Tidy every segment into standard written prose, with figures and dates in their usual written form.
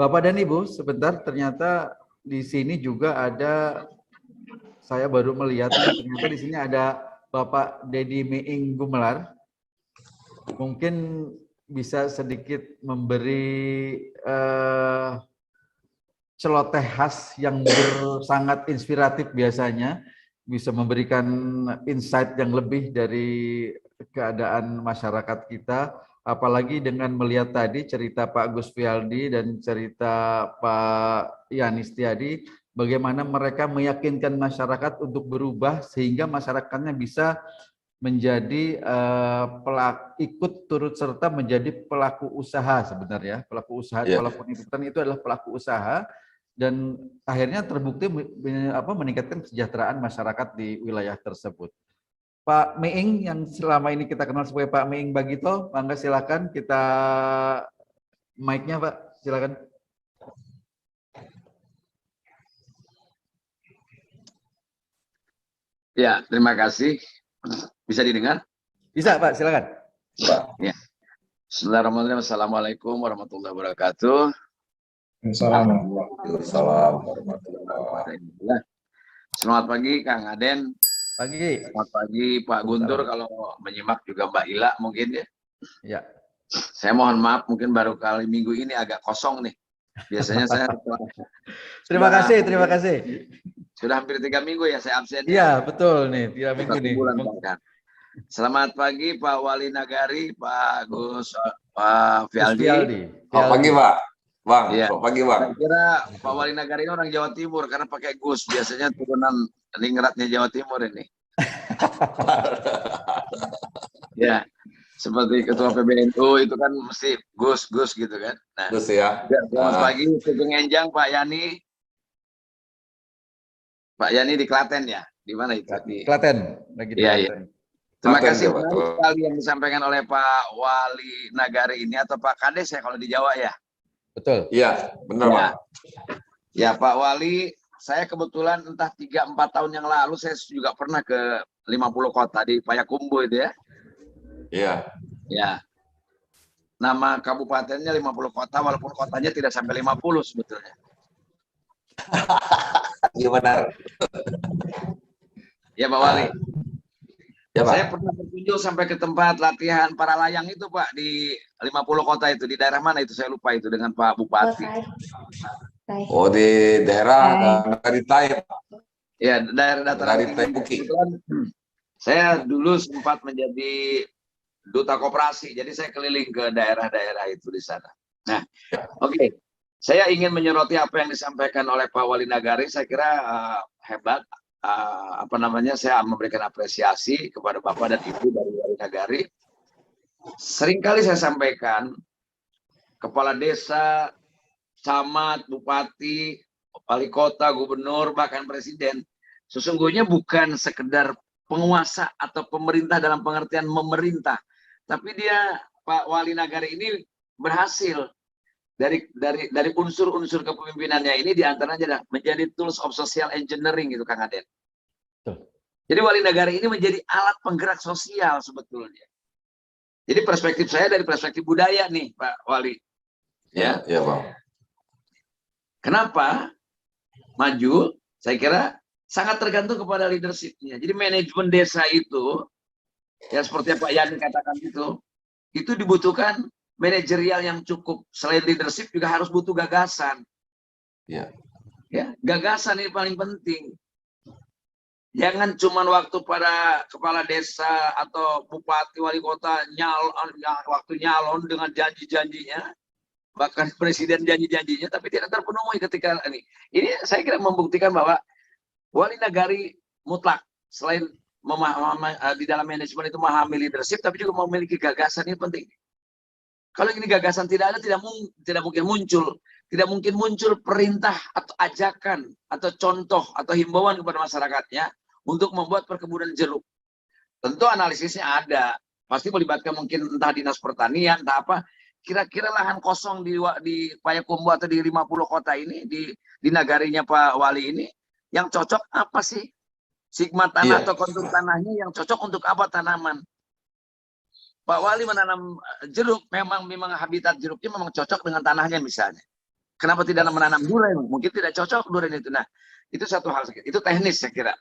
Bapak dan Ibu, sebentar, ternyata di sini juga ada, saya baru melihat, ternyata di sini ada Bapak Dedi Meing Gumelar. Mungkin bisa sedikit memberi celoteh khas yang sangat inspiratif biasanya, bisa memberikan insight yang lebih dari keadaan masyarakat kita, apalagi dengan melihat tadi cerita Pak Gus Fialdi dan cerita Pak Yanis Tiadi, bagaimana mereka meyakinkan masyarakat untuk berubah sehingga masyarakatnya bisa menjadi ikut turut serta menjadi pelaku usaha sebenarnya. Pelaku usaha, walaupun itu adalah pelaku usaha, dan akhirnya terbukti meningkatkan kesejahteraan masyarakat di wilayah tersebut. Pak Meing yang selama ini kita kenal sebagai Pak Meing Bagito, mangga silakan kita mic-nya Pak, silakan. Ya, terima kasih. Bisa didengar? Bisa Pak, silakan. Ya. Bismillahirrahmanirrahim. Assalamualaikum warahmatullahi wabarakatuh. Assalamualaikum warahmatullahi wabarakatuh. Selamat pagi Kang Aden. Pagi. Selamat pagi Pak Guntur, kalau menyimak juga Mbak Ila mungkin ya. Ya. Saya mohon maaf, mungkin baru kali minggu ini agak kosong nih. Biasanya saya terima kasih. Sudah hampir 3 minggu ya saya absen. Iya, betul nih, 3 minggu nih. Selamat pagi Pak Wali Nagari, Pak Gus, Pak Fialdi. Selamat pagi Pak. Bang, ya. Selamat pagi Bang. Saya kira Pak Wali Nagari ini orang Jawa Timur karena pakai Gus, biasanya turunan ningratnya Jawa Timur ini. Ya, seperti Ketua PBNU itu kan mesti Gus gitu kan. Nah, Gus ya. Selamat pagi, Sugeng Enjang, Pak Yani. Pak Yani di Klaten ya? Di mana itu? Di Klaten. Iya. Terima kasih sekali yang disampaikan oleh Pak Wali Nagari ini, atau Pak Kades ya kalau di Jawa ya? Betul. Iya, benar Pak. Ya Pak Wali, saya kebetulan entah 3-4 tahun yang lalu saya juga pernah ke 50 kota di Payakumbuh itu ya. Iya. Ya. Nama kabupatennya 50 kota, walaupun kotanya tidak sampai 50 sebetulnya. Iya benar. Ya Pak Wali. Ya, Pak. Saya pernah berkunjung sampai ke tempat latihan para layang itu Pak, di 50 kota itu, di daerah mana itu saya lupa itu, dengan Pak Bupati. Oh, di daerah Nagaritai. Ya, daerah dataran tinggi. Saya dulu sempat menjadi duta koperasi, jadi saya keliling ke daerah-daerah itu di sana. Nah, oke. Saya ingin menyoroti apa yang disampaikan oleh Pak Wali Nagari. Saya kira hebat. Saya memberikan apresiasi kepada Bapak dan Ibu dari Wali Nagari. Seringkali saya sampaikan, kepala desa, camat, bupati, wali kota, gubernur, bahkan presiden, sesungguhnya bukan sekedar penguasa atau pemerintah dalam pengertian memerintah, tapi dia, Pak Wali Nagari ini berhasil dari unsur-unsur kepemimpinannya ini, diantaranya adalah menjadi tools of social engineering gitu Kang Aden. Jadi Wali Nagari ini menjadi alat penggerak sosial sebetulnya. Jadi perspektif saya dari perspektif budaya nih Pak Wali. Ya, Pak. Kenapa maju? Saya kira sangat tergantung kepada leadership-nya. Jadi manajemen desa itu, ya seperti yang Pak Yani katakan itu dibutuhkan manajerial yang cukup. Selain leadership juga harus butuh gagasan. Ya, gagasan ini paling penting. Jangan cuma waktu pada kepala desa atau bupati wali kota waktu nyalon dengan janji-janjinya, bahkan presiden janji-janjinya, tapi tidak terpenuhi ketika ini. Ini saya kira membuktikan bahwa Wali Nagari mutlak selain di dalam manajemen itu memahami leadership, tapi juga memiliki gagasan. Ini penting. Kalau ini gagasan tidak ada, tidak mungkin muncul. Tidak mungkin muncul perintah atau ajakan atau contoh atau himbauan kepada masyarakatnya untuk membuat perkebunan jeruk. Tentu analisisnya ada. Pasti melibatkan mungkin entah dinas pertanian, entah apa. Kira-kira lahan kosong di Payakumbuh atau di 50 kota ini, di nagarinya Pak Wali ini, yang cocok apa sih? Sigma tanah atau kontur tanahnya yang cocok untuk apa tanaman? Pak Wali menanam jeruk, memang habitat jeruknya memang cocok dengan tanahnya misalnya. Kenapa tidak menanam durian? Mungkin tidak cocok durian itu. Nah, itu satu hal, itu teknis saya kira.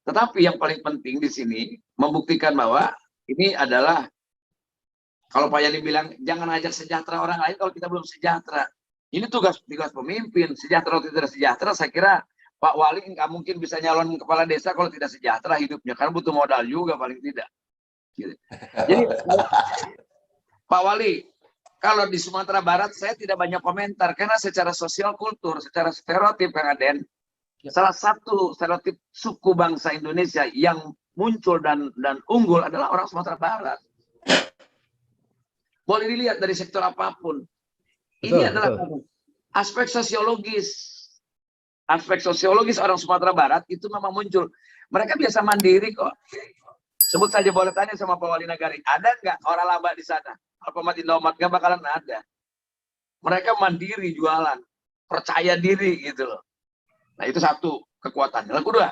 Tetapi yang paling penting di sini membuktikan bahwa ini adalah, kalau Pak Yani bilang jangan ajak sejahtera orang lain kalau kita belum sejahtera. Ini tugas pemimpin. Sejahtera atau tidak sejahtera, saya kira Pak Wali nggak mungkin bisa nyalon kepala desa kalau tidak sejahtera hidupnya, karena butuh modal juga paling tidak. Gitu. Jadi Pak Wali, kalau di Sumatera Barat saya tidak banyak komentar karena secara sosial kultur, secara stereotip Kang Aden, salah satu stereotip suku bangsa Indonesia yang muncul dan unggul adalah orang Sumatera Barat. Boleh dilihat dari sektor apapun. Ini adalah aspek sosiologis. Aspek sosiologis orang Sumatera Barat itu memang muncul. Mereka biasa mandiri kok. Sebut saja, boleh tanya sama Pak Wali Nagari, ada nggak orang laba di sana? Alfamart, Indomaret, nggak bakalan ada. Mereka mandiri jualan, percaya diri gitu loh. Nah itu satu kekuatan. Yang kedua,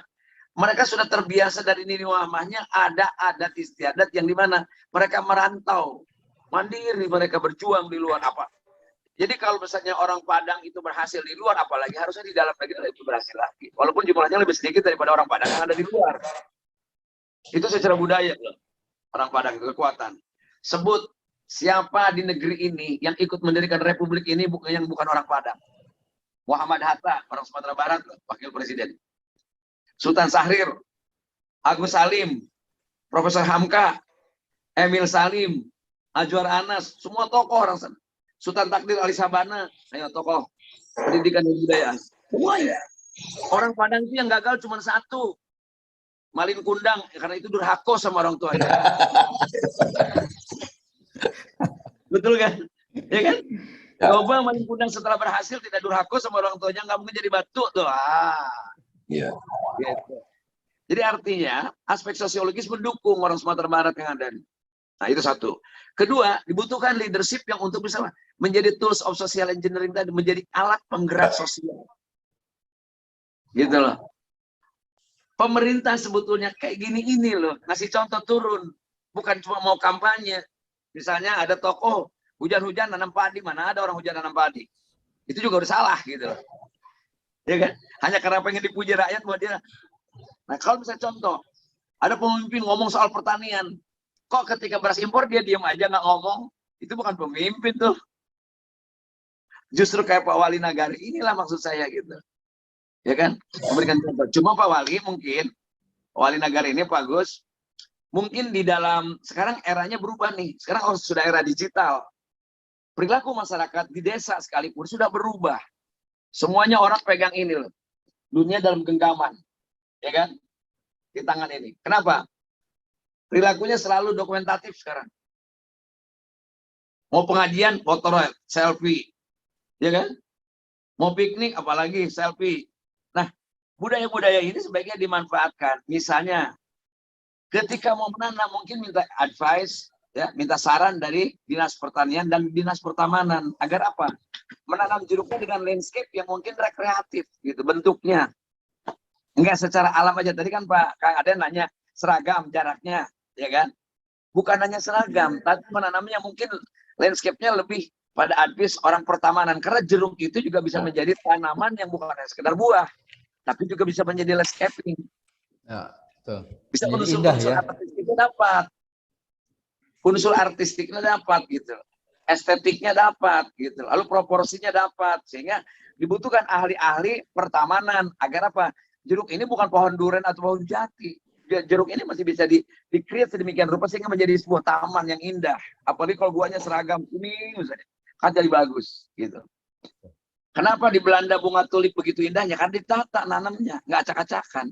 mereka sudah terbiasa dari nini wamahnya ada adat istiadat yang dimana mereka merantau, mandiri, mereka berjuang di luar apa. Jadi kalau misalnya orang Padang itu berhasil di luar, apalagi harusnya di dalam negeri itu berhasil lagi. Walaupun jumlahnya lebih sedikit daripada orang Padang yang ada di luar. Itu secara budaya loh. Orang Padang itu kekuatan. Sebut siapa di negeri ini yang ikut mendirikan republik ini yang bukan orang Padang. Muhammad Hatta, orang Sumatera Barat, wakil presiden. Sultan Syahrir, Agus Salim, Profesor Hamka, Emil Salim, Ajwar Anas, semua tokoh orang sana. Sultan Takdir Ali Sabana, ayo tokoh pendidikan dan budaya. Semuanya. Orang Padang itu yang gagal cuma satu. Malin Kundang, karena itu durhaka sama orang tuanya. Betul kan? Ya kan? Coba Malin Kundang setelah berhasil tidak durhaka sama orang tuanya, nggak mungkin jadi batu tuh. Iya. Gitu. Jadi artinya aspek sosiologis mendukung orang Sumatera Barat yang ada. Nah itu satu. Kedua, dibutuhkan leadership yang untuk bisa menjadi tools of social engineering tadi, menjadi alat penggerak sosial. Gitu loh. Pemerintah sebetulnya kayak gini loh, ngasih contoh turun. Bukan cuma mau kampanye. Misalnya ada tokoh, hujan-hujan nanam padi, mana ada orang hujan nanam padi. Itu juga udah salah gitu loh. Ya kan? Hanya karena pengen dipuji rakyat buat dia. Nah kalau misalnya contoh, ada pemimpin ngomong soal pertanian. Kok ketika beras impor dia diam aja nggak ngomong? Itu bukan pemimpin tuh. Justru kayak Pak Wali Nagari inilah maksud saya gitu. Ya kan? Memberikan contoh. Cuma Pak Wali mungkin, Pak Wali Nagari ini Pak Gus, mungkin di dalam, sekarang eranya berubah nih. Sekarang sudah era digital. Perilaku masyarakat di desa sekalipun sudah berubah. Semuanya orang pegang ini loh. Dunia dalam genggaman. Ya kan? Di tangan ini. Kenapa? Perilakunya selalu dokumentatif sekarang. Mau pengajian, foto selfie. Ya kan? Mau piknik, apalagi selfie. Nah, budaya-budaya ini sebaiknya dimanfaatkan. Misalnya, ketika mau menanam, mungkin minta advice, ya, minta saran dari Dinas Pertanian dan Dinas Pertamanan. Agar apa? Menanam jeruknya dengan landscape yang mungkin rekreatif, gitu, bentuknya. Enggak secara alam aja. Tadi kan Pak Kang Aden nanya, seragam jaraknya. Ya kan? Bukan hanya seragam, tapi menanamnya mungkin landscape-nya lebih pada advice orang pertamanan. Karena jeruk itu juga bisa menjadi tanaman yang bukan hanya sekedar buah, tapi juga bisa menjadi landscaping. Ya, betul. Bisa unsur-unsur artistiknya dapat. Unsur artistiknya dapat gitu. Estetiknya dapat gitu. Lalu proporsinya dapat. Sehingga dibutuhkan ahli-ahli pertamanan. Agar apa? Jeruk ini bukan pohon durian atau pohon jati. Jeruk ini masih bisa di-create sedemikian rupa sehingga menjadi sebuah taman yang indah. Apalagi kalau buahnya seragam kuning misalnya, kan jadi bagus gitu. Kenapa di Belanda bunga tulip begitu indahnya? Kan ditata nanamnya, nggak acak-acakan.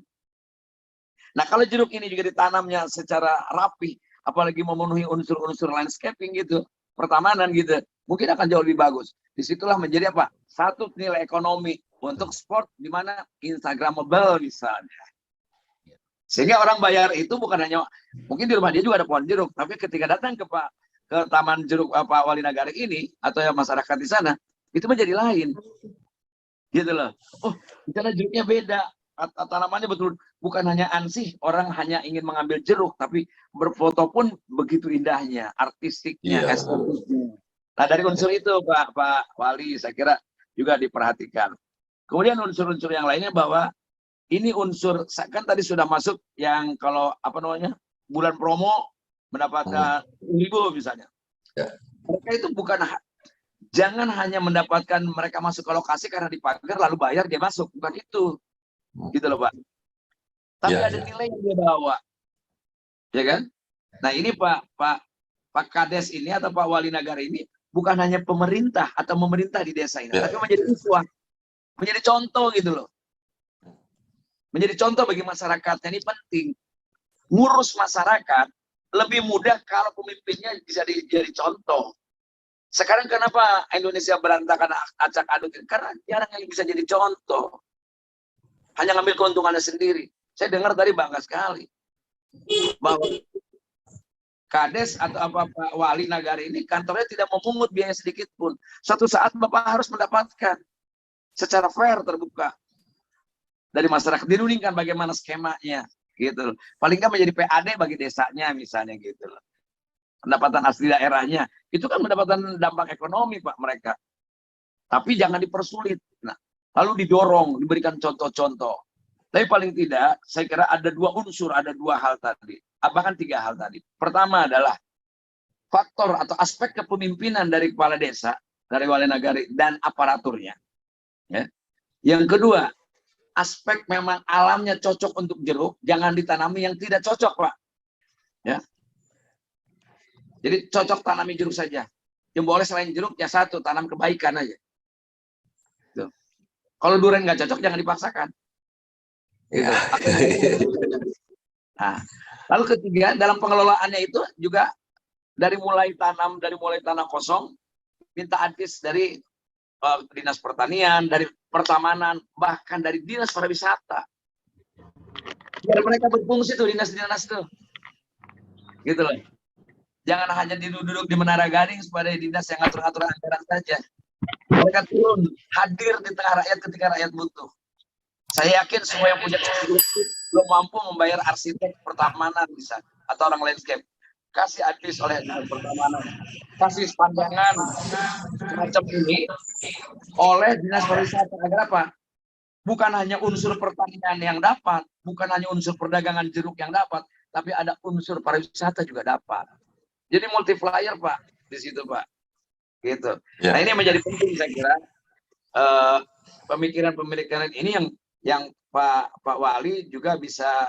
Nah kalau jeruk ini juga ditanamnya secara rapi, apalagi memenuhi unsur-unsur landscaping gitu, pertamanan gitu, mungkin akan jauh lebih bagus. Disitulah menjadi apa? Satu nilai ekonomi untuk sport di mana Instagramable misalnya. Sehingga orang bayar itu bukan hanya, mungkin di rumah dia juga ada pohon jeruk, tapi ketika datang ke Taman Jeruk Pak Wali Nagari ini, atau yang masyarakat di sana, itu menjadi lain. Gitu loh. Oh, di sana jeruknya beda. Tanamannya betul, bukan hanya ansih, orang hanya ingin mengambil jeruk, tapi berfoto pun begitu indahnya, artistiknya, estetiknya. Nah dari unsur itu Pak Wali, saya kira juga diperhatikan. Kemudian unsur-unsur yang lainnya bahwa ini unsur, kan tadi sudah masuk yang kalau apa namanya bulan promo mendapatkan 1.000 misalnya. Ya. Mereka itu jangan hanya mendapatkan mereka masuk ke lokasi karena dipagar lalu bayar dia masuk, bukan itu, gitu loh Pak. Tapi Ya, ada ya. nilai yang dia bawa, ya kan? Nah ini Pak Kades ini atau Pak Wali Nagara ini bukan hanya pemerintah atau memerintah di desa ini, Ya. tapi menjadi uswah, menjadi contoh gitu loh. Menjadi contoh bagi masyarakatnya ini penting. Ngurus masyarakat lebih mudah kalau pemimpinnya bisa jadi contoh. Sekarang kenapa Indonesia berantakan acak aduk? Karena jarang yang bisa jadi contoh. Hanya ngambil keuntungannya sendiri. Saya dengar tadi bangga sekali bahwa Kades atau Pak Wali Nagara ini kantornya tidak memungut biaya sedikit pun. Suatu saat Bapak harus mendapatkan secara fair, terbuka dari masyarakat, dirundingkan bagaimana skemanya gitu. Paling nggak menjadi PAD bagi desanya misalnya gitu loh. Pendapatan asli daerahnya itu kan mendapatkan dampak ekonomi Pak mereka. Tapi jangan dipersulit. Nah, lalu didorong, diberikan contoh-contoh. Tapi paling tidak saya kira ada dua unsur, ada dua hal tadi. Bahkan 3 hal tadi. Pertama adalah faktor atau aspek kepemimpinan dari kepala desa, dari wali nagari dan aparaturnya. Ya. Yang kedua, aspek memang alamnya cocok untuk jeruk, jangan ditanami yang tidak cocok, Pak. Ya. Jadi cocok tanami jeruk saja. Yang boleh selain jeruk ya satu, tanam kebaikan aja. Tuh. Kalau durian nggak cocok jangan dipaksakan. Gitu. Ya. Nah, lalu ketiga, dalam pengelolaannya itu juga dari mulai tanah kosong, minta advis dari dinas pertanian, dari pertamanan, bahkan dari dinas pariwisata. Biar mereka berfungsi tuh dinas-dinas tuh, gitu loh. Jangan hanya duduk di Menara Gading sebagai dinas yang ngatur-ngatur anggaran saja. Mereka turun, hadir di tengah rakyat ketika rakyat butuh. Saya yakin semua yang punya belum mampu membayar arsitek pertamanan bisa atau orang landscape. Kasih advis oleh pertamanan, kasih pandangan semacam ini oleh dinas pariwisata agar apa? Bukan hanya unsur pertanian yang dapat, bukan hanya unsur perdagangan jeruk yang dapat, tapi ada unsur pariwisata juga dapat. Jadi multiplier Pak di situ Pak, gitu. Ya. Nah ini menjadi penting saya kira pemikiran ini yang Pak Wali juga bisa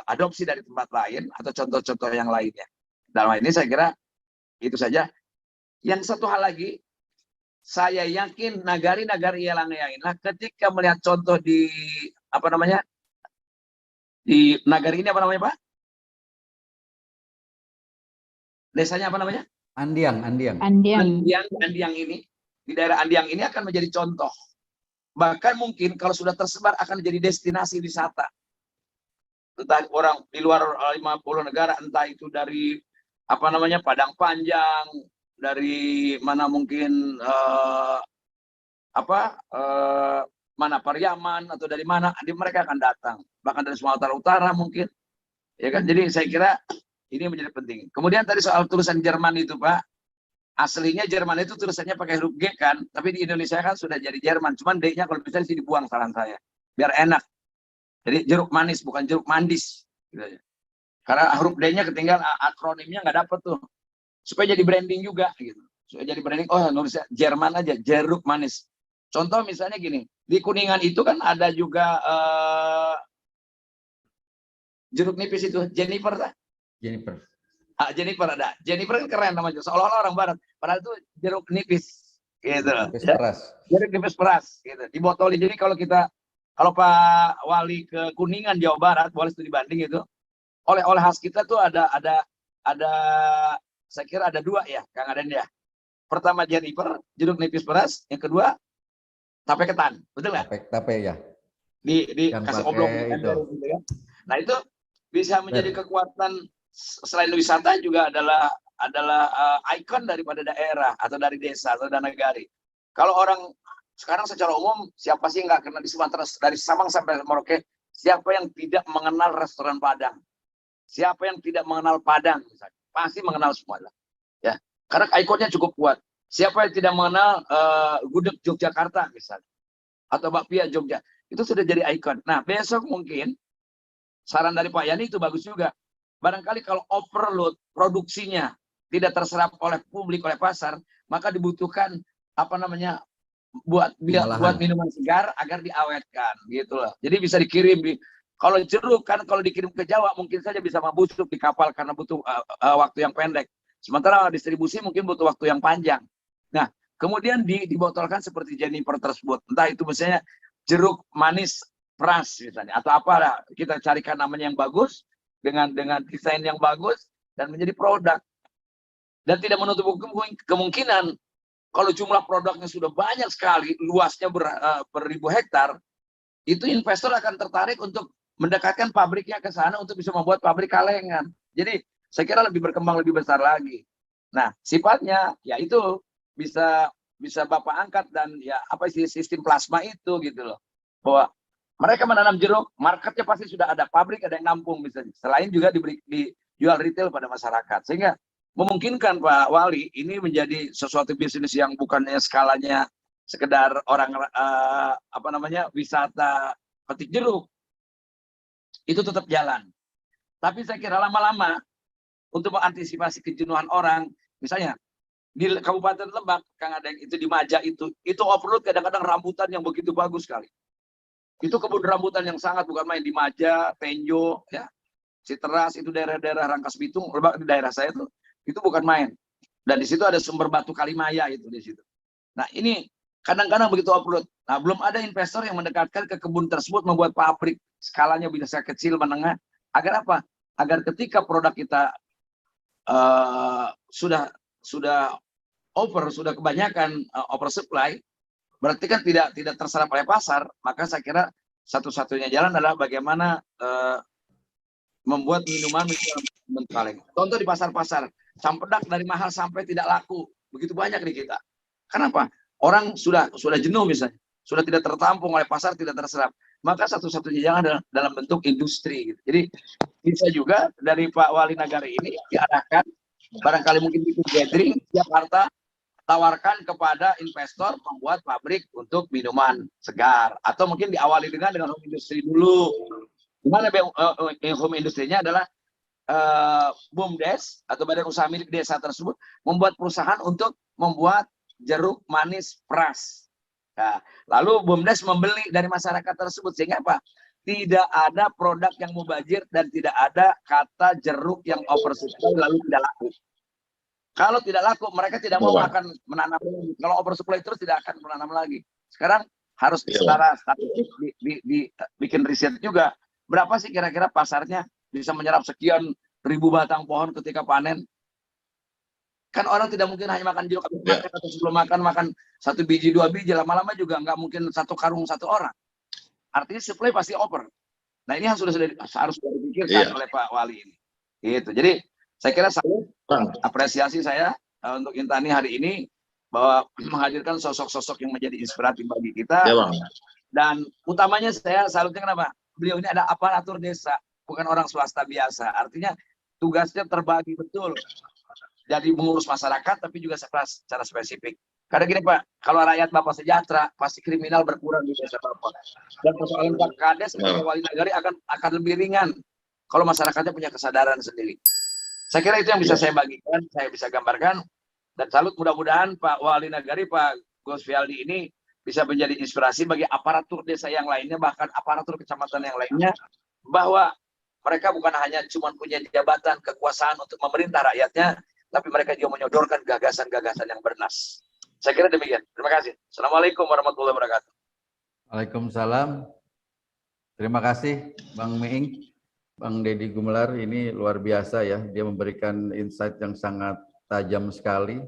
adopsi dari tempat lain atau contoh-contoh yang lainnya. Dalam hal ini saya kira itu saja. Yang satu hal lagi, saya yakin nagari-nagari yang lainnya ketika melihat contoh di apa namanya di nagari ini apa namanya Pak? Desanya apa namanya? Andiang. Andiang ini di daerah Andiang ini akan menjadi contoh. Bahkan mungkin kalau sudah tersebar akan menjadi destinasi wisata. Entah orang di luar 50 negara, entah itu dari apa namanya Padang Panjang, dari mana mungkin mana Pariaman atau dari mana, mereka akan datang. Bahkan dari Sumatera Utara mungkin. Ya kan? Jadi saya kira ini menjadi penting. Kemudian tadi soal tulisan Jerman itu Pak, aslinya Jerman itu tulisannya pakai huruf G kan, tapi di Indonesia kan sudah jadi Jerman, cuman D-nya kalau bisa di sini dibuang saran saya, biar enak. Jadi jeruk manis bukan jeruk mandis. Gitu. Karena huruf D-nya ketinggalan, akronimnya nggak dapet tuh. Supaya jadi branding juga gitu. Supaya jadi branding, oh nulisnya Jerman aja, jeruk manis. Contoh misalnya gini, di Kuningan itu kan ada juga jeruk nipis itu, Jennifer tak? Jennifer ada. Jennifer kan keren namanya, seolah-olah orang barat. Padahal itu jeruk nipis, gitu. Nipis peras. Jeruk nipis peras, gitu. Dibotolin. Jadi kalau Pak Wali ke Kuningan Jawa Barat, boleh studi banding itu. Oleh-oleh khas kita tuh ada saya kira ada 2 ya, Kang Aden ya. Pertama Jennifer, jeruk nipis peras. Yang kedua tape ketan, betul nggak? Tape ya. Kasih oblong gitu ya. Nah itu bisa menjadi kekuatan. Selain wisata juga adalah ikon daripada daerah atau dari desa atau dari negari. Kalau orang sekarang secara umum siapa sih nggak kenal di Sumatera dari Sabang sampai Merauke, siapa yang tidak mengenal restoran Padang? Siapa yang tidak mengenal Padang misalnya? Pasti mengenal semua lah. Ya, karena ikonnya cukup kuat. Siapa yang tidak mengenal gudeg Yogyakarta misalnya, atau bakpia Jogja, itu sudah jadi ikon. Nah, besok mungkin saran dari Pak Yani itu bagus juga. Barangkali kalau overload produksinya tidak terserap oleh publik, oleh pasar, maka dibutuhkan apa namanya buat minuman segar agar diawetkan gitu loh. Jadi bisa dikirim kalau jeruk kan kalau dikirim ke Jawa mungkin saja bisa membusuk di kapal karena butuh waktu yang pendek. Sementara distribusi mungkin butuh waktu yang panjang. Nah, kemudian dibotolkan seperti Jennifer tersebut. Entah itu misalnya jeruk manis peras misalnya atau apa, kita carikan namanya yang bagus dengan desain yang bagus dan menjadi produk. Dan tidak menutup kemungkinan kalau jumlah produknya sudah banyak sekali, luasnya beribu hektar, itu investor akan tertarik untuk mendekatkan pabriknya ke sana untuk bisa membuat pabrik kalengan. Jadi saya kira lebih berkembang lebih besar lagi. Nah, sifatnya ya itu bisa Bapak angkat dan ya apa sih sistem plasma itu gitu loh. Bahwa mereka menanam jeruk, marketnya pasti sudah ada, pabrik ada yang nampung misalnya. Selain juga dijual retail pada masyarakat. Sehingga memungkinkan Pak Wali ini menjadi sesuatu bisnis yang bukannya skalanya sekedar orang apa namanya wisata petik jeruk, itu tetap jalan. Tapi saya kira lama-lama untuk mengantisipasi kejenuhan orang, misalnya di Kabupaten Lebak, Kang Adeng, itu di Maja itu overload kadang-kadang rambutan yang begitu bagus sekali. Itu kebun rambutan yang sangat bukan main di Maja, Penjo, ya, Citeras, itu daerah-daerah Rangkas Bitung, Lebak di daerah saya itu bukan main. Dan di situ ada sumber batu Kalimaya itu di situ. Nah, ini kadang-kadang begitu upload. Nah, belum ada investor yang mendekatkan ke kebun tersebut membuat pabrik skalanya bisa kecil menengah. Agar apa? Agar ketika produk kita sudah kebanyakan oversupply, berarti kan tidak terserap oleh pasar. Maka saya kira satu-satunya jalan adalah bagaimana membuat minuman kaleng. Contoh di pasar-pasar, Campedak dari mahal sampai tidak laku, begitu banyak di kita. Kenapa? Orang sudah jenuh misalnya, sudah tidak tertampung oleh pasar, tidak terserap. Maka satu-satunya jalan adalah dalam bentuk industri. Gitu. Jadi bisa juga dari Pak Wali Nagari ini diarahkan, barangkali mungkin bikin gathering Jakarta, tawarkan kepada investor membuat pabrik untuk minuman segar, atau mungkin diawali dengan home industri dulu. Dimana home industrinya adalah BUMDes atau badan usaha milik desa tersebut membuat perusahaan untuk membuat jeruk manis peras. Nah, lalu BUMDes membeli dari masyarakat tersebut sehingga apa? Tidak ada produk yang mubazir dan tidak ada kata jeruk yang oversupply lalu tidak laku. Kalau tidak laku, mereka tidak mau akan menanam lagi. Kalau oversupply terus tidak akan menanam lagi. Sekarang harus secara statistik bikin riset juga. Berapa sih kira-kira pasarnya bisa menyerap sekian ribu batang pohon ketika panen? Kan orang tidak mungkin hanya makan jeruk atau sebelum makan satu biji dua biji, lama-lama juga nggak mungkin satu karung satu orang. Artinya supply pasti over. Nah ini harus dipikirkan oleh Pak Wali ini. Gitu. Jadi saya kira apresiasi saya untuk Intani hari ini bahwa menghadirkan sosok-sosok yang menjadi inspiratif bagi kita. Dan utamanya saya salutnya kenapa? Beliau ini ada aparatur desa, bukan orang swasta biasa. Artinya tugasnya terbagi betul. Jadi mengurus masyarakat, tapi juga secara spesifik. Karena gini Pak, kalau rakyat Bapak sejahtera, pasti kriminal berkurang di desa Bapak. Dan persoalan Pak Kades sebagai Wali Nagari akan lebih ringan kalau masyarakatnya punya kesadaran sendiri. Saya kira itu yang bisa saya bagikan, saya bisa gambarkan. Dan salut mudah-mudahan Pak Wali Nagari, Pak Gus Fialdi ini bisa menjadi inspirasi bagi aparatur desa yang lainnya, bahkan aparatur kecamatan yang lainnya, bahwa mereka bukan hanya cuma punya jabatan, kekuasaan untuk memerintah rakyatnya, tapi mereka juga menyodorkan gagasan-gagasan yang bernas. Saya kira demikian. Terima kasih. Assalamualaikum warahmatullahi wabarakatuh. Waalaikumsalam. Terima kasih Bang Meing. Bang Deddy Gumelar ini luar biasa ya. Dia memberikan insight yang sangat tajam sekali.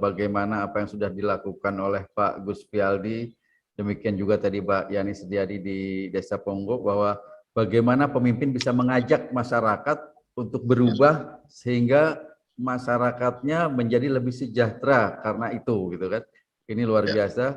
Bagaimana apa yang sudah dilakukan oleh Pak Gus Fialdi. Demikian juga tadi Pak Yani Setiadi di Desa Ponggok, bahwa bagaimana pemimpin bisa mengajak masyarakat untuk berubah sehingga masyarakatnya menjadi lebih sejahtera karena itu, gitu kan. Ini luar biasa.